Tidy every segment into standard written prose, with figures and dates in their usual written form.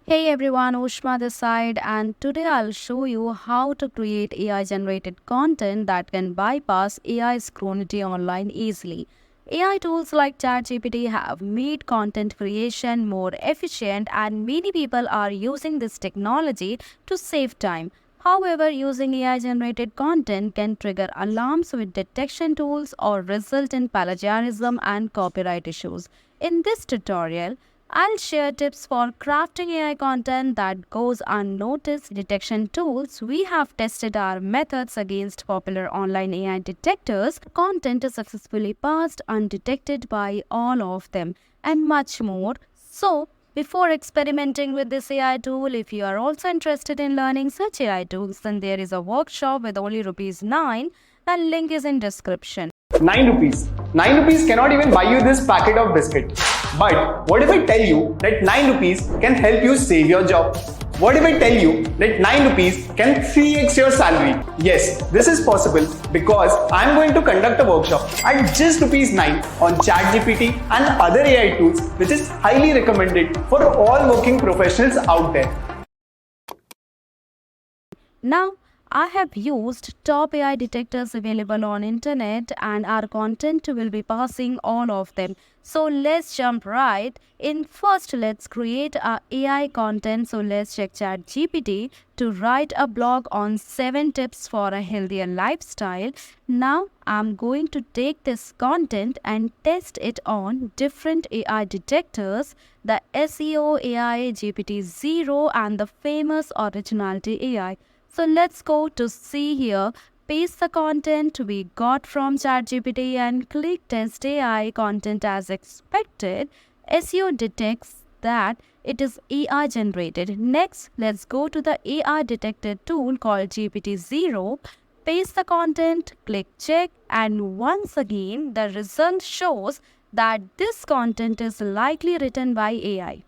Hey everyone, Ushma this side, and today I'll show you how to create AI generated content that can bypass AI scrutiny online easily. AI tools like ChatGPT have made content creation more efficient, and many people are using this technology to save time. However, using AI generated content can trigger alarms with detection tools or result in plagiarism and copyright issues. In this tutorial, I'll share tips for crafting AI content that goes unnoticed. Detection tools. We have tested our methods against popular online AI detectors. Content is successfully passed undetected by all of them, and much more. So, before experimenting with this AI tool, if you are also interested in learning such AI tools, then there is a workshop with only rupees 9. The link is in description. 9 rupees. 9 rupees cannot even buy you this packet of biscuit. But what if I tell you that 9 rupees can help you save your job? What if I tell you that 9 rupees can 3x your salary? Yes, this is possible because I am going to conduct a workshop at just rupees 9 on ChatGPT and other AI tools, which is highly recommended for all working professionals out there. Now, I have used top AI detectors available on internet and our content will be passing all of them. So let's jump right in. First, let's create a AI content. So let's check ChatGPT to write a blog on 7 tips for a healthier lifestyle. Now I'm going to take this content and test it on different AI detectors, the SEO AI, GPT-0 and the famous Originality AI. So let's go to see here, paste the content we got from ChatGPT and click Test AI content as expected. SEO detects that it is AI generated. Next, let's go to the AI detected tool called GPT-0. Paste the content, click check, and once again the result shows that this content is likely written by AI.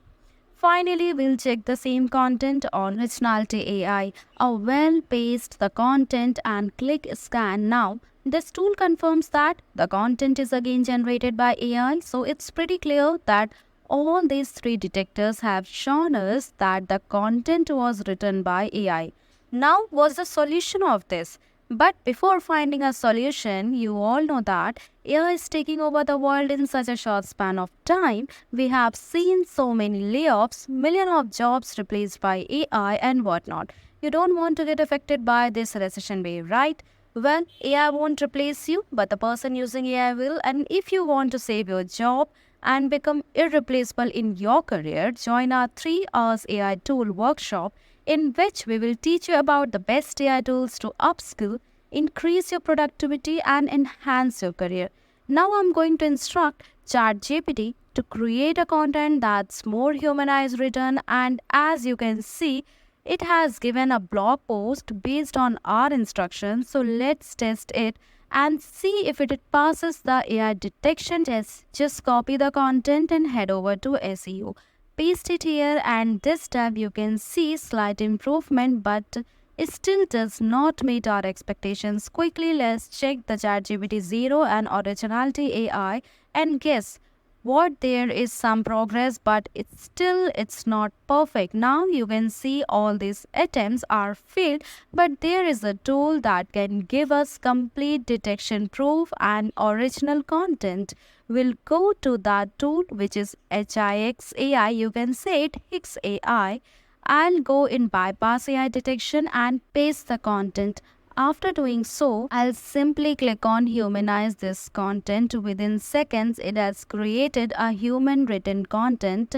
Finally, we'll check the same content on Originality AI. Well, paste the content and click scan now. This tool confirms that the content is again generated by AI, so it's pretty clear that all these three detectors have shown us that the content was written by AI. Now, what's the solution of this? But before finding a solution, you all know that AI is taking over the world in such a short span of time. We have seen so many layoffs, millions of jobs replaced by AI and whatnot. You don't want to get affected by this recession wave, right? Well, AI won't replace you, but the person using AI will. And if you want to save your job and become irreplaceable in your career, join our 3 hours AI tool workshop in which we will teach you about the best AI tools to upskill, increase your productivity, and enhance your career. Now I'm going to instruct ChatGPT to create a content that's more humanized written, and as you can see, it has given a blog post based on our instructions. So let's test it and see if it passes the AI detection test. Just copy the content and head over to SEO. Paste it here, and this time you can see slight improvement, but it still does not meet our expectations. Quickly, let's check the ChatGPT 0 and Originality AI and guess what, there is some progress, but it's not perfect. Now you can see all these attempts are failed, but there is a tool that can give us complete detection proof and original content. We'll go to that tool, which is HIX AI. You can say it HIX AI. I'll go in bypass AI detection and paste the content. After doing so, I'll simply click on Humanize this content. Within seconds, it has created a human written content.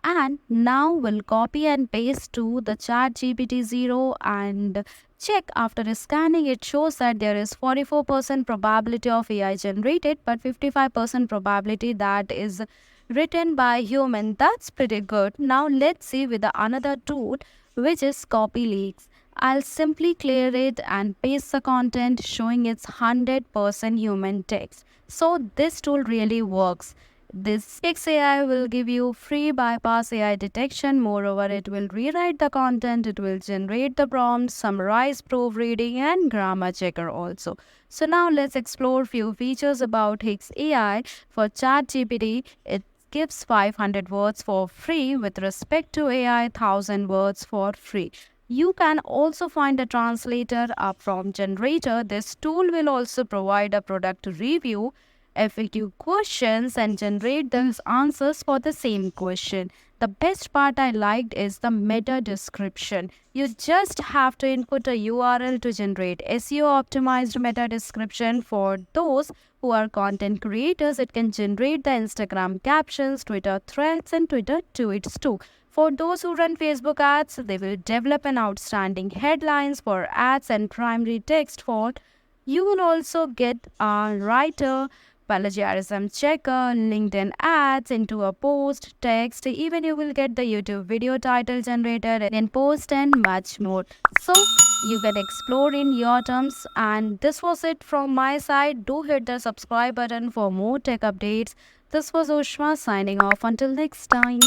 And now we'll copy and paste to the ChatGPT 0 and check. After scanning, it shows that there is 44% probability of AI generated, but 55% probability that is written by human. That's pretty good. Now let's see with the another tool, which is copy leaks. I'll simply clear it and paste the content showing it's 100% human text. So this tool really works. This HIX AI will give you free bypass AI detection. Moreover, it will rewrite the content, it will generate the prompt, summarize proofreading, and grammar checker also. So now let's explore few features about HIX AI. For ChatGPT, it gives 500 words for free with respect to AI 1000 words for free. You can also find a translator, a prompt generator. This tool will also provide a product review, FAQ questions, and generate those answers for the same question. The best part I liked is the meta description. You just have to input a URL to generate SEO optimized meta description. For those who are content creators, it can generate the Instagram captions, Twitter threads, and Twitter tweets too. For those who run Facebook ads, they will develop an outstanding headlines for ads and primary text for. You will also get a writer, plagiarism checker, LinkedIn ads into a post, text, even you will get the YouTube video title generator and post and much more. So you can explore in your terms. And this was it from my side. Do hit the subscribe button for more tech updates. This was Ushma signing off. Until next time.